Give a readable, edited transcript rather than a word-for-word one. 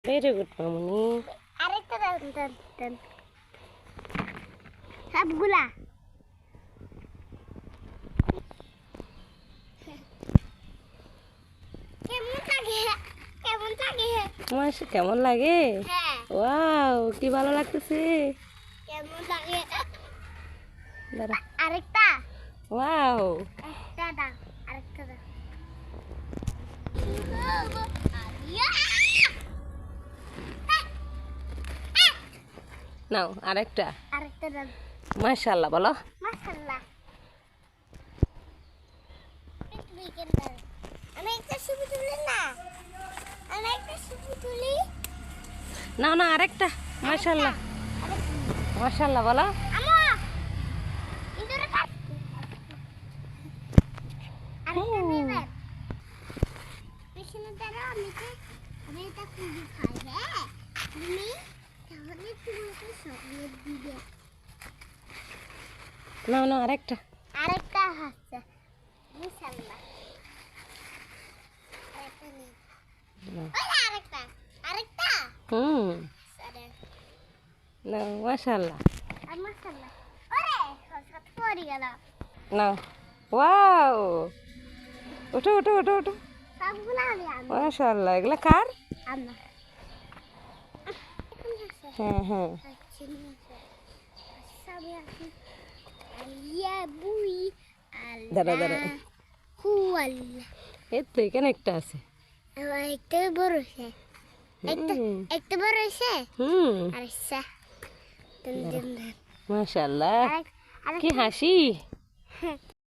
Very good মামুনি। আরেকটা দেন সবগুলা। তোমার কেমন লাগে? হ্যাঁ। ওয়াও, কি ভালো লাগতেছে। কেমন লাগে? দাঁড়া। আরেকটা। ওয়াও। একটা দাও, আরেকটা দাও। নাও আরেকটা। আরেকটা দাও। মাশাআল্লাহ বলো। মাশাআল্লাহ। আমি একটা ছবি তুলি না? আমি একটা ছবি তুলি। নাও না আরেকটা। মাশাআল্লাহ মাশাআল্লাহ বলো। আমা ইন্দুরে কাট। আরেকটা নেবেন? পিছনে দাঁড়াও, আমি এটা খুঁজে খাই। হ্যাঁ তুমি তাহলে তোমাকে চকলেট দিবে। নাও না আরেকটা। আরেকটা হচ্ছে মাশাআল্লাহ। আরেকটা নেই। আরেকটা আরেকটা। আরে নাও মাশাআল্লাহ। মাশাআল্লাহ। ওরে সব পড়ে গেল। নাও। ওয়াও, ওঠো ওঠো ওঠো ওঠো। সবগুলো আমি মাশাআল্লাহ, এগুলা কার? আমার। হ্যাঁ হ্যাঁ। দাঁড়া দাঁড়া, এর তো এখানে একটা আছে। একটা বড় হয়েছে, একটা বড় হয়েছে। আরেকটা মাশাআল্লাহ, কি হাসি।